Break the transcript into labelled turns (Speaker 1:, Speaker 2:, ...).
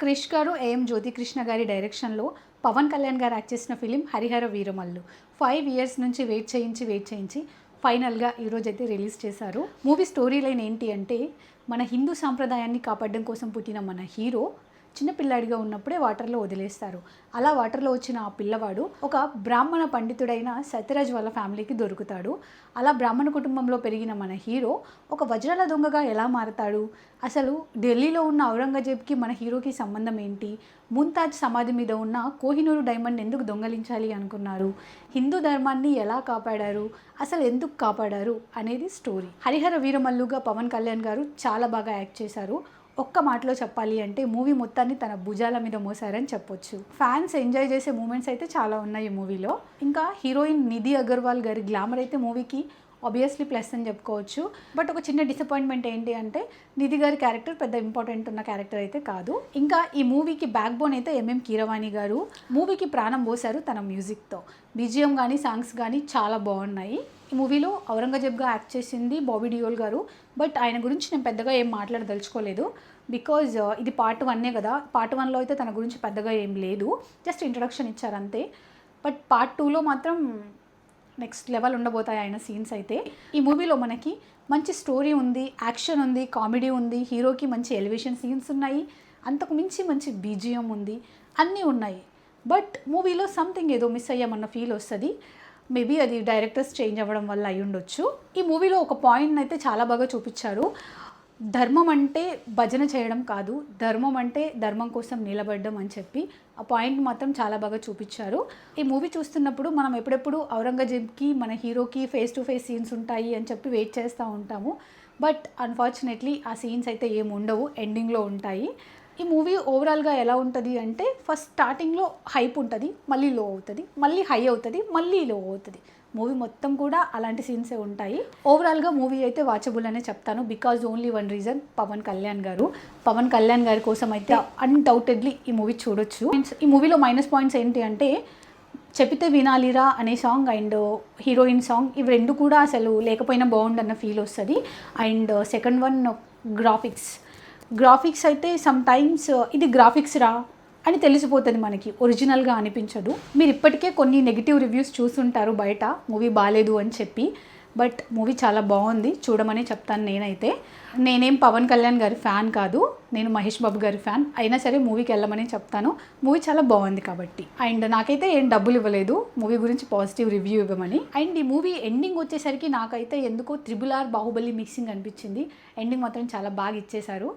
Speaker 1: క్రిష్ గారు ఏఎం జ్యోతికృష్ణ గారి డైరెక్షన్లో పవన్ కళ్యాణ్ గారు యాక్ట్ చేసిన ఫిలిం హరిహర వీరమల్లు 5 ఇయర్స్ నుంచి వెయిట్ చేయించి ఫైనల్గా ఈరోజైతే రిలీజ్ చేశారు. మూవీ స్టోరీ లైన్ ఏంటి అంటే, మన హిందూ సాంప్రదాయాన్ని కాపాడడం కోసం పుట్టిన మన హీరో చిన్నపిల్లాడిగా ఉన్నప్పుడే వాటర్లో వదిలేస్తారు. అలా వాటర్లో వచ్చిన ఆ పిల్లవాడు ఒక బ్రాహ్మణ పండితుడైన సత్యరాజ్ వాళ్ళ ఫ్యామిలీకి దొరుకుతాడు. అలా బ్రాహ్మణ కుటుంబంలో పెరిగిన మన హీరో ఒక వజ్రాల దొంగగా ఎలా మారతాడు, అసలు ఢిల్లీలో ఉన్న ఔరంగజేబ్కి మన హీరోకి సంబంధం ఏంటి, ముంతాజ్ సమాధి మీద ఉన్న కోహినూరు డైమండ్ ఎందుకు దొంగలించాలి అనుకున్నారు, హిందూ ధర్మాన్ని ఎలా కాపాడారు, అసలు ఎందుకు కాపాడారు అనేది స్టోరీ. హరిహర వీరమల్లుగా పవన్ కళ్యాణ్ గారు చాలా బాగా యాక్ట్ చేశారు. ఒక్క మాటలో చెప్పాలి అంటే మూవీ మొత్తాన్ని తన భుజాల మీద మోసారని చెప్పొచ్చు. ఫ్యాన్స్ ఎంజాయ్ చేసే మూమెంట్స్ అయితే చాలా ఉన్నాయి ఈ మూవీలో. ఇంకా హీరోయిన్ నిధి అగర్వాల్ గారి గ్లామర్ అయితే మూవీకి ఆబ్వియస్లీ ప్లస్ అని చెప్పుకోవచ్చు. బట్ ఒక చిన్న డిసప్పాయింట్మెంట్ ఏంటి అంటే, నిధి గారి క్యారెక్టర్ పెద్ద ఇంపార్టెంట్ ఉన్న క్యారెక్టర్ అయితే కాదు. ఇంకా ఈ మూవీకి బ్యాక్ బోన్ అయితే ఎంఎం కీరవాణి గారు మూవీకి ప్రాణం పోశారు తన మ్యూజిక్తో. బీజిఎం కానీ సాంగ్స్ కానీ చాలా బాగున్నాయి. ఈ మూవీలో ఔరంగజేబ్గా యాక్ట్ చేసింది బాబీ డియోల్ గారు. బట్ ఆయన గురించి నేను పెద్దగా ఏం మాట్లాడదలుచుకోలేదు, బికాజ్ ఇది పార్ట్ 1 కదా. పార్ట్ 1లో అయితే తన గురించి పెద్దగా ఏం లేదు, జస్ట్ ఇంట్రడక్షన్ ఇచ్చారు అంతే. బట్ పార్ట్ 2లో మాత్రం నెక్స్ట్ లెవెల్ ఉండబోతాయి ఆయన సీన్స్ అయితే. ఈ మూవీలో మనకి మంచి స్టోరీ ఉంది, యాక్షన్ ఉంది, కామెడీ ఉంది, హీరోకి మంచి ఎలివేషన్ సీన్స్ ఉన్నాయి, అంతకు మించి మంచి బీజిఎం ఉంది, అన్నీ ఉన్నాయి. బట్ మూవీలో సంథింగ్ ఏదో మిస్ అయ్యామన్న ఫీల్ వస్తుంది. మేబీ అది డైరెక్టర్స్ చేంజ్ అవ్వడం వల్ల అయి ఉండొచ్చు. ఈ మూవీలో ఒక పాయింట్ అయితే చాలా బాగా చూపించారు. ధర్మం అంటే భజన చేయడం కాదు, ధర్మం అంటే ధర్మం కోసం నిలబడడం అని చెప్పి ఆ పాయింట్ మాత్రం చాలా బాగా చూపించారు. ఈ మూవీ చూస్తున్నప్పుడు మనం ఎప్పుడెప్పుడు ఔరంగజేబ్కి మన హీరోకి ఫేస్ టు ఫేస్ సీన్స్ ఉంటాయి అని చెప్పి వెయిట్ చేస్తూ ఉంటాము. బట్ అన్ఫార్చునేట్లీ ఆ సీన్స్ అయితే ఏమి ఉండవు, ఎండింగ్లో ఉంటాయి. ఈ మూవీ ఓవరాల్గా ఎలా ఉంటుంది అంటే, ఫస్ట్ స్టార్టింగ్లో హైప్ ఉంటుంది, మళ్ళీ లో అవుతుంది, మళ్ళీ హై అవుతుంది, మళ్ళీ లో అవుతుంది. మూవీ మొత్తం కూడా అలాంటి సీన్సే ఉంటాయి. ఓవరాల్గా మూవీ అయితే వాచబుల్ అనే చెప్తాను, because only one reason, Pawan Kalyan garu. Pawan Kalyan గారి కోసం అయితే అన్డౌటెడ్లీ ఈ మూవీ చూడొచ్చు. ఈ మూవీలో మైనస్ పాయింట్స్ ఏంటి అంటే, చెబితే వినాలిరా అనే సాంగ్ అండ్ హీరోయిన్ సాంగ్, ఇవి రెండు కూడా అసలు లేకపోయినా బాగుండన్న ఫీల్ వస్తుంది. అండ్ సెకండ్ వన్ గ్రాఫిక్స్ అయితే సమ్ టైమ్స్ ఇది గ్రాఫిక్స్ రా అని తెలిసిపోతుంది, మనకి ఒరిజినల్గా అనిపించదు. మీరు ఇప్పటికే కొన్ని నెగిటివ్ రివ్యూస్ చూస్తుంటారు బయట మూవీ బాగాలేదు అని చెప్పి. బట్ మూవీ చాలా బాగుంది, చూడమని చెప్తాను నేనైతే. నేనేం పవన్ కళ్యాణ్ గారి ఫ్యాన్ కాదు, నేను మహేష్ బాబు గారి ఫ్యాన్, అయినా సరే మూవీకి వెళ్ళమని చెప్తాను. మూవీ చాలా బాగుంది కాబట్టి. అండ్ నాకైతే ఏం డబ్బులు ఇవ్వలేదు మూవీ గురించి పాజిటివ్ రివ్యూ ఇవ్వమని. అండ్ ఈ మూవీ ఎండింగ్ వచ్చేసరికి నాకైతే ఎందుకో RRR బాహుబలి మిక్సింగ్ అనిపించింది. ఎండింగ్ మాత్రం చాలా బాగా ఇచ్చేశారు.